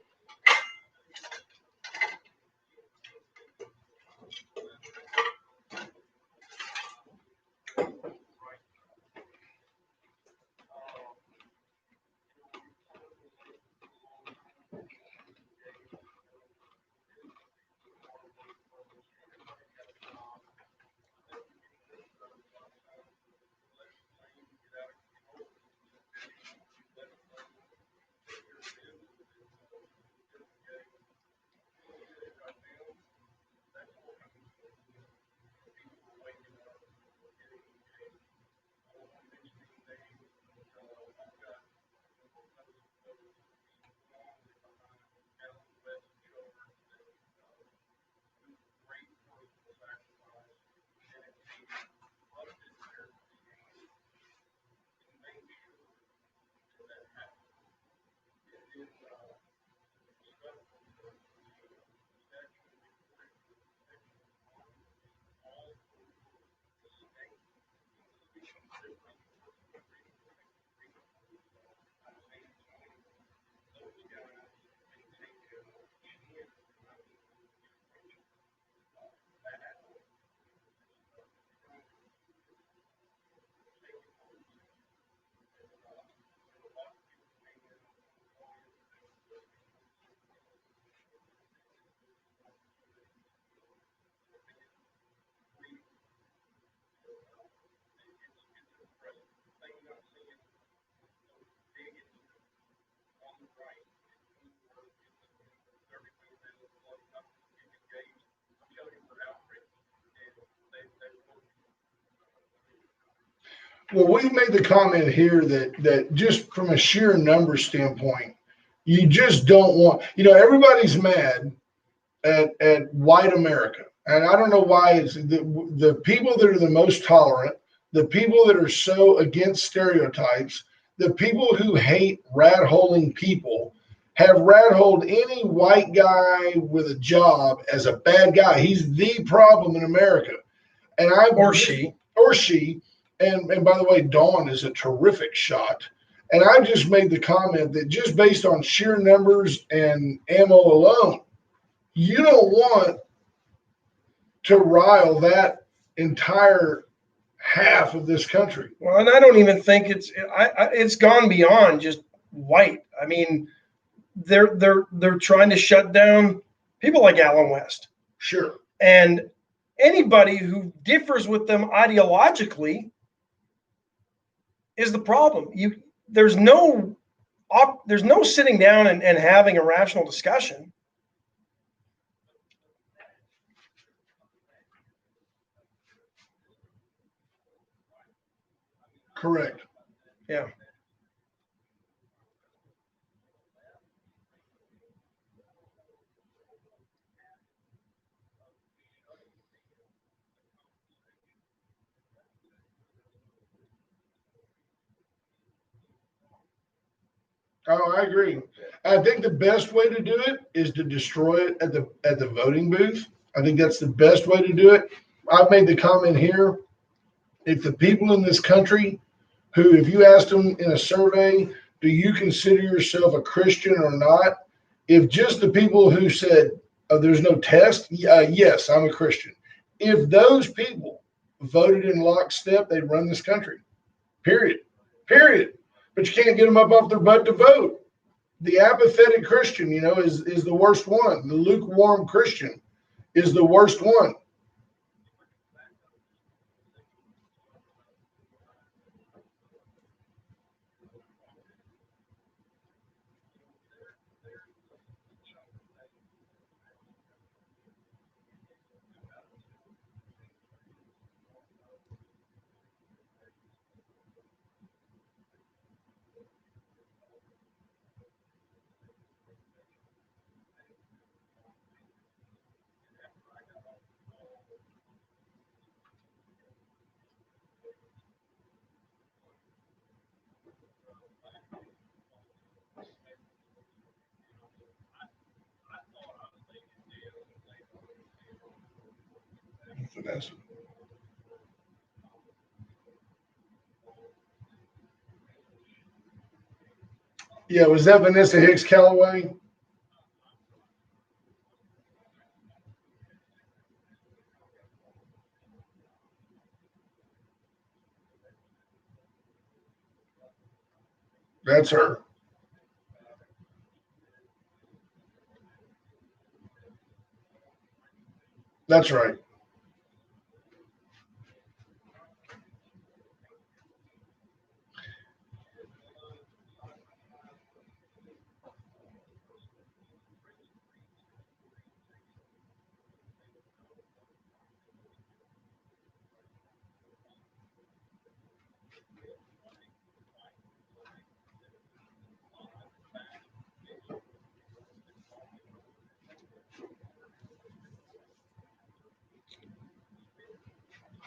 Well, we made the comment here that just from a sheer number standpoint, you just don't want, everybody's mad at white America. And I don't know why it's the people that are the most tolerant, the people that are so against stereotypes, the people who hate rat-holing people have rat-holed any white guy with a job as a bad guy. He's the problem in America. And Or she. And by the way, Dawn is a terrific shot. And I just made the comment that just based on sheer numbers and ammo alone, you don't want to rile that entire half of this country. Well, and I don't even think it's gone beyond just white. I mean, they're trying to shut down people like Alan West. Sure. And anybody who differs with them ideologically is the problem. There's no sitting down and having a rational discussion. Correct. Yeah. Oh, I agree. I think the best way to do it is to destroy it at the voting booth. I think that's the best way to do it. I've made the comment here. If the people in this country who, if you asked them in a survey, do you consider yourself a Christian or not? If just the people who said, oh, there's no test, yes, I'm a Christian. If those people voted in lockstep, they'd run this country. Period. But you can't get them up off their butt to vote. The apathetic Christian, is the worst one. The lukewarm Christian is the worst one. Vanessa. Yeah, was that Vanessa Hicks Callaway? That's her. That's right.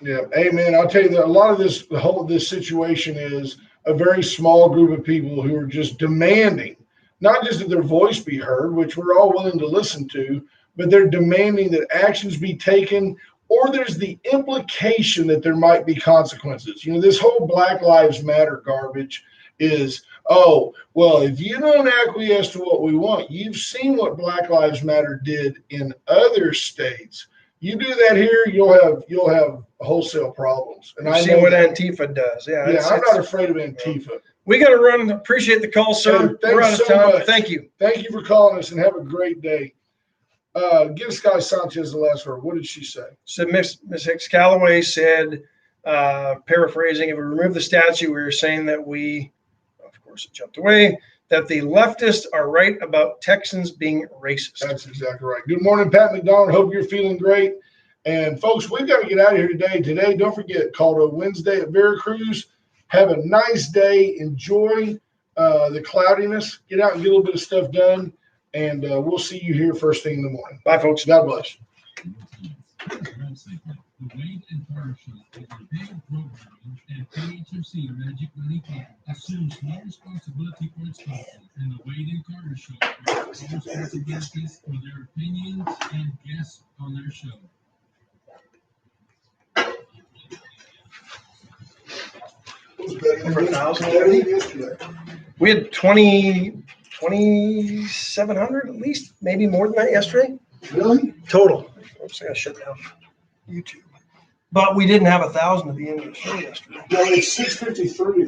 Yeah. Hey, man, I'll tell you that a lot of this situation is a very small group of people who are just demanding, not just that their voice be heard, which we're all willing to listen to, but they're demanding that actions be taken, or there's the implication that there might be consequences. This whole Black Lives Matter garbage is, oh, well, if you don't acquiesce to what we want, you've seen what Black Lives Matter did in other states. You do that here, you'll have wholesale problems. And I see what Antifa does. Yeah, I'm not afraid of Antifa. We got to run. Appreciate the call, sir. Hey, we're out of time. Thank you. Thank you for calling us, and have a great day. Give Sky Sanchez the last word. What did she say? So Miss Hicks Callaway said, paraphrasing, if we remove the statue, we were saying that of course, it jumped away, that the leftists are right about Texans being racist. That's exactly right. Good morning, Pat McDonald. Hope you're feeling great. And folks, we've got to get out of here today. Today, don't forget, Caldo Wednesday at Veracruz. Have a nice day. Enjoy the cloudiness. Get out and get a little bit of stuff done. And we'll see you here first thing in the morning. Bye, folks. God bless. The Wade and Carter Show is a paid programming, and KHMC Magic Money Club assumes no responsibility for its content, and the Wade and Carter Show bears no responsibilities for their opinions and guests on their show. We had 2,700 at least, maybe more than that yesterday. Really? Total. Oops, I got to shut down YouTube. But we didn't have 1,000 at the end of the show yesterday. Well, it's 6:53.